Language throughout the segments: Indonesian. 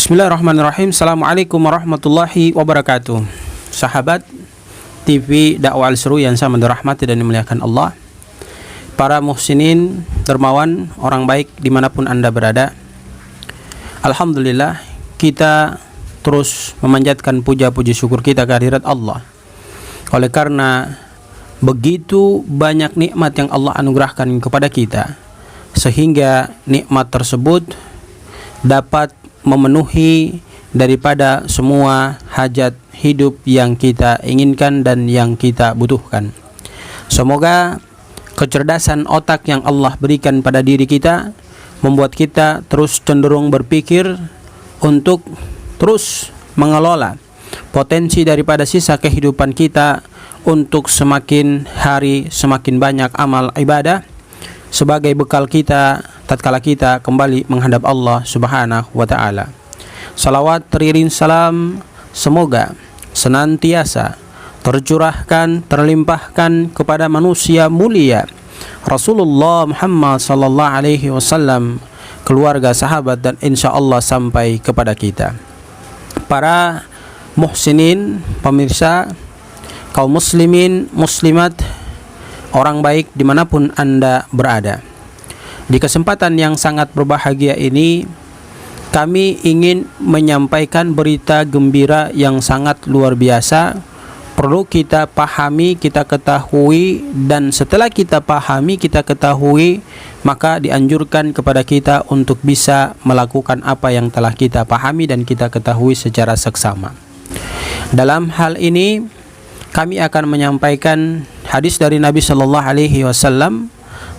Bismillahirrahmanirrahim. Assalamualaikum warahmatullahi wabarakatuh. Sahabat TV Dakwah Al-Seru yang sama dirahmati dan dimuliakan Allah, para muhsinin, dermawan, orang baik dimanapun Anda berada, alhamdulillah kita terus memanjatkan puja-puji syukur kita kehadirat Allah. Oleh karena begitu banyak nikmat yang Allah anugerahkan kepada kita, sehingga nikmat tersebut dapat memenuhi daripada semua hajat hidup yang kita inginkan dan yang kita butuhkan. Semoga kecerdasan otak yang Allah berikan pada diri kita membuat kita terus cenderung berpikir untuk terus mengelola potensi daripada sisa kehidupan kita untuk semakin hari semakin banyak amal ibadah sebagai bekal kita tatkala kita kembali menghadap Allah Subhanahu wa taala. Salawat teriring salam semoga senantiasa tercurahkan, terlimpahkan kepada manusia mulia Rasulullah Muhammad sallallahu alaihi wasallam, keluarga, sahabat, dan insyaallah sampai kepada kita. Para muhsinin, pemirsa, kaum muslimin, muslimat, orang baik dimanapun Anda berada, di kesempatan yang sangat berbahagia ini kami ingin menyampaikan berita gembira yang sangat luar biasa. Perlu kita pahami, kita ketahui, dan setelah kita pahami, kita ketahui, maka dianjurkan kepada kita untuk bisa melakukan apa yang telah kita pahami dan kita ketahui secara seksama. Dalam hal ini kami akan menyampaikan hadis dari Nabi Shallallahu Alaihi Wasallam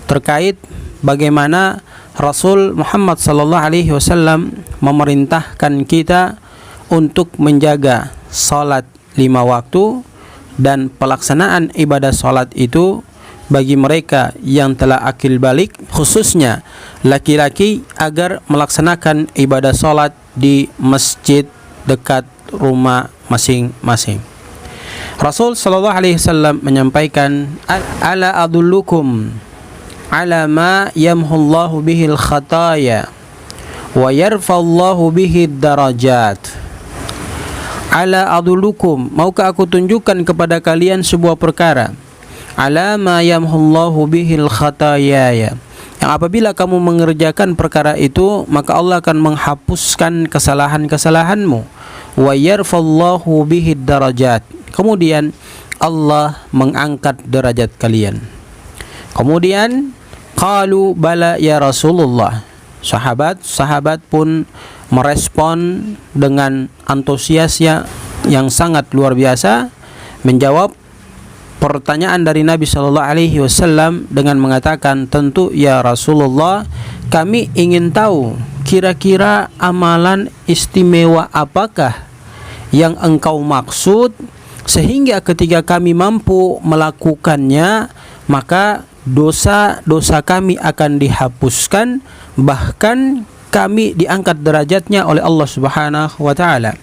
terkait bagaimana Rasul Muhammad Sallallahu Alaihi Wasallam memerintahkan kita untuk menjaga salat 5 waktu dan pelaksanaan ibadah salat itu bagi mereka yang telah akil balik, khususnya laki-laki, agar melaksanakan ibadah salat di masjid dekat rumah masing-masing. Rasul Sallallahu Alaihi Wasallam menyampaikan, ala adullukum ala ma yamhullahu bihil khataya wa yarfallahu bihid darajat. Ala adulukum, maukah aku tunjukkan kepada kalian sebuah perkara, ala ma yamhullahu bihil khataya, yang apabila kamu mengerjakan perkara itu maka Allah akan menghapuskan kesalahan-kesalahanmu, wa yarfallahu bihid darajat, kemudian Allah mengangkat derajat kalian. Kemudian qalu bala ya Rasulullah, sahabat pun merespon dengan antusiasnya yang sangat luar biasa, menjawab pertanyaan dari Nabi Shallallahu Alaihi Wasallam dengan mengatakan, tentu ya Rasulullah, kami ingin tahu kira-kira amalan istimewa apakah yang engkau maksud sehingga ketika kami mampu melakukannya maka dosa-dosa kami akan dihapuskan, bahkan kami diangkat derajatnya oleh Allah Subhanahu wa taala.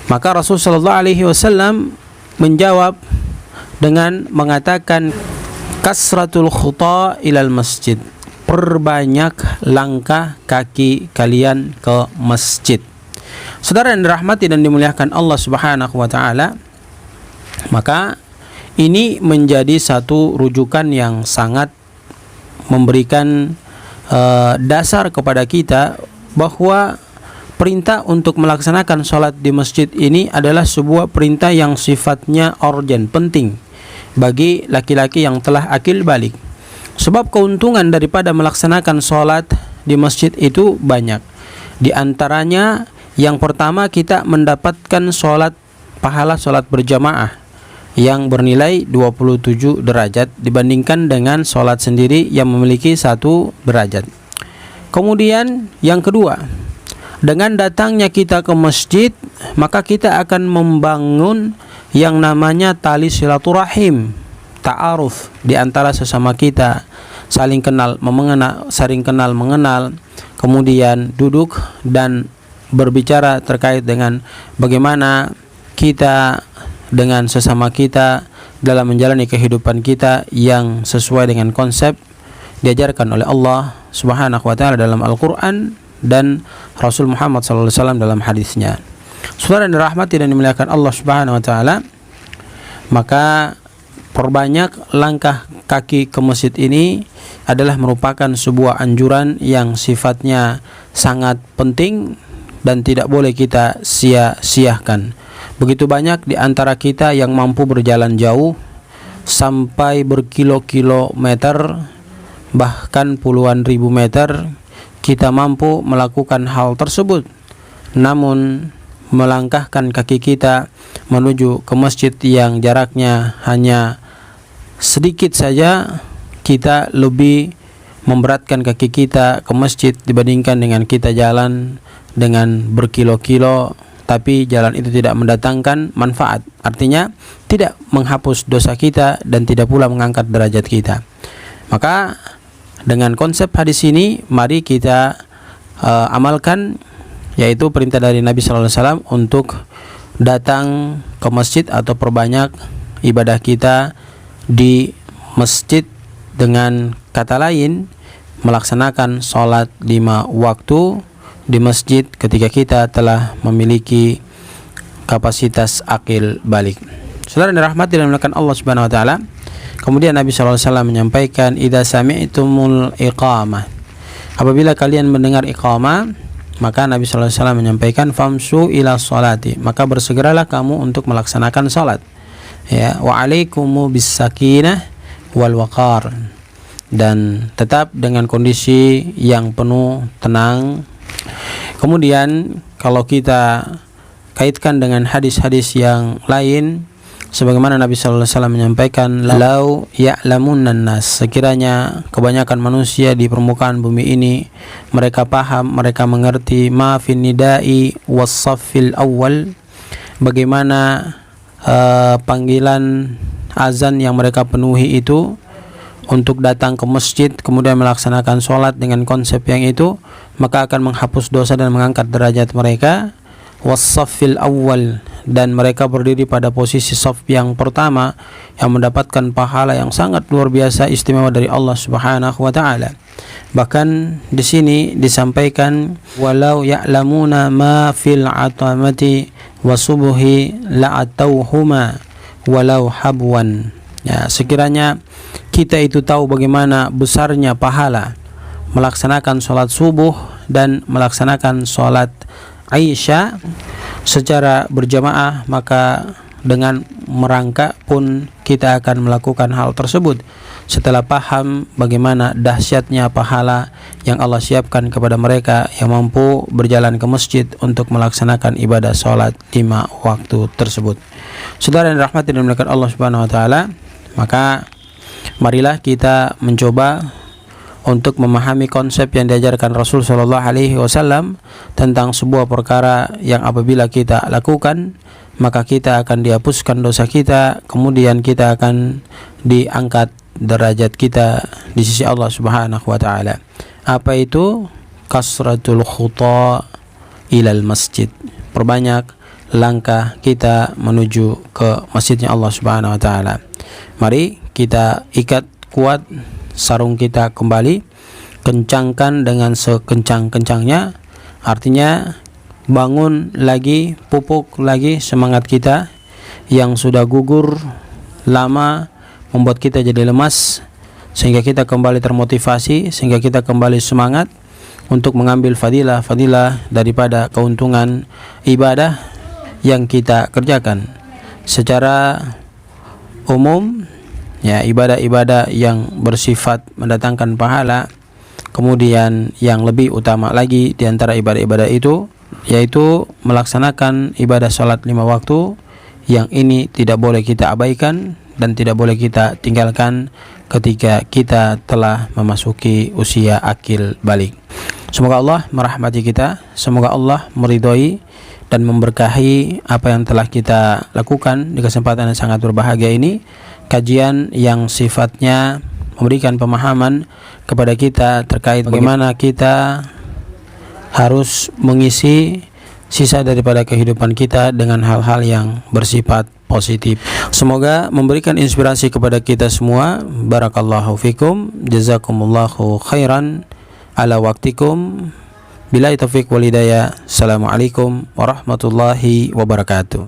Maka Rasul sallallahu alaihi wasallam menjawab dengan mengatakan, kasratul khuta ilal masjid, perbanyak langkah kaki kalian ke masjid. Saudara yang dirahmati dan dimuliakan Allah Subhanahu wa taala, maka ini menjadi satu rujukan yang sangat memberikan dasar kepada kita bahwa perintah untuk melaksanakan sholat di masjid ini adalah sebuah perintah yang sifatnya urgent, penting bagi laki-laki yang telah akil balik. Sebab keuntungan daripada melaksanakan sholat di masjid itu banyak. Di antaranya yang pertama, kita mendapatkan pahala sholat berjamaah yang bernilai 27 derajat dibandingkan dengan sholat sendiri yang memiliki 1 derajat. Kemudian yang kedua, dengan datangnya kita ke masjid maka kita akan membangun yang namanya tali silaturahim, ta'aruf di antara sesama kita, saling kenal mengenal, kemudian duduk dan berbicara terkait dengan bagaimana kita dengan sesama kita dalam menjalani kehidupan kita yang sesuai dengan konsep diajarkan oleh Allah Subhanahu wa taala dalam Al-Qur'an, dan Rasul Muhammad SAW dalam hadisnya. Saudara yang dirahmati dan dimuliakan Allah Subhanahu wa taala, maka perbanyak langkah kaki ke masjid ini adalah merupakan sebuah anjuran yang sifatnya sangat penting dan tidak boleh kita sia-siakan. Begitu banyak di antara kita yang mampu berjalan jauh sampai berkilo-kilometer, bahkan puluhan ribu meter, kita mampu melakukan hal tersebut. Namun melangkahkan kaki kita menuju ke masjid yang jaraknya hanya sedikit saja, kita lebih memberatkan kaki kita ke masjid dibandingkan dengan kita jalan dengan berkilo-kilo, tapi jalan itu tidak mendatangkan manfaat. Artinya tidak menghapus dosa kita dan tidak pula mengangkat derajat kita. Maka dengan konsep hadis ini, mari kita amalkan, yaitu perintah dari Nabi sallallahu alaihi wasallam untuk datang ke masjid atau perbanyak ibadah kita di masjid. Dengan kata lain, melaksanakan sholat 5 waktu di masjid ketika kita telah memiliki kapasitas akil balik. Saudara yang dirahmati dan dimuliakan Allah Subhanahu wa taala, kemudian Nabi sallallahu alaihi wasallam menyampaikan, "Idza sami'tumul iqamah." Apabila kalian mendengar iqamah, maka Nabi sallallahu alaihi wasallam menyampaikan, "Famsu ila sholati." Maka bersegeralah kamu untuk melaksanakan salat. Ya, wa alaikumu bis sakinah wal waqar, dan tetap dengan kondisi yang penuh tenang. Kemudian kalau kita kaitkan dengan hadis-hadis yang lain, sebagaimana Nabi sallallahu alaihi wasallam menyampaikan, "Lau ya'lamunnan nas." Sekiranya kebanyakan manusia di permukaan bumi ini mereka paham, mereka mengerti ma fin nidai was saffil awal, bagaimana panggilan azan yang mereka penuhi itu untuk datang ke masjid kemudian melaksanakan sholat dengan konsep yang itu, maka akan menghapus dosa dan mengangkat derajat mereka. Wasaffil awal, dan mereka berdiri pada posisi saf yang pertama yang mendapatkan pahala yang sangat luar biasa istimewa dari Allah Subhanahu wa taala. Bahkan di sini disampaikan, walau ya'lamuna ma fil atamati wasubuhi la'atauhuma walau habwan. Ya, sekiranya kita itu tahu bagaimana besarnya pahala melaksanakan sholat subuh dan melaksanakan sholat Aisyah secara berjamaah, maka dengan merangkak pun kita akan melakukan hal tersebut setelah paham bagaimana dahsyatnya pahala yang Allah siapkan kepada mereka yang mampu berjalan ke masjid untuk melaksanakan ibadah sholat 5 waktu tersebut. Saudara yang dirahmati dan dimuliakan Allah Subhanahu wa taala, maka marilah kita mencoba untuk memahami konsep yang diajarkan Rasul sallallahu alaihi wasallam tentang sebuah perkara yang apabila kita lakukan, maka kita akan dihapuskan dosa kita, kemudian kita akan diangkat derajat kita di sisi Allah Subhanahu wa taala. Apa itu? Kasratul khuta ilal masjid. Perbanyak langkah kita menuju ke masjidnya Allah Subhanahu wa taala. Mari kita ikat kuat sarung kita kembali, kencangkan dengan sekencang-kencangnya, artinya bangun lagi, pupuk lagi semangat kita yang sudah gugur lama, membuat kita jadi lemas, sehingga kita kembali termotivasi, sehingga kita kembali semangat untuk mengambil fadilah-fadilah daripada keuntungan ibadah yang kita kerjakan. Secara umum, ya, ibadah-ibadah yang bersifat mendatangkan pahala, kemudian yang lebih utama lagi di antara ibadah-ibadah itu yaitu melaksanakan ibadah salat 5 waktu, yang ini tidak boleh kita abaikan dan tidak boleh kita tinggalkan ketika kita telah memasuki usia akil balik. Semoga Allah merahmati kita, semoga Allah meridhoi dan memberkahi apa yang telah kita lakukan di kesempatan yang sangat berbahagia ini. Kajian yang sifatnya memberikan pemahaman kepada kita terkait bagaimana kita harus mengisi sisa daripada kehidupan kita dengan hal-hal yang bersifat positif. Semoga memberikan inspirasi kepada kita semua. Barakallahu fikum, jazakumullahu khairan ala waktikum. Billahi taufiq wal hidayah. Assalamualaikum warahmatullahi wabarakatuh.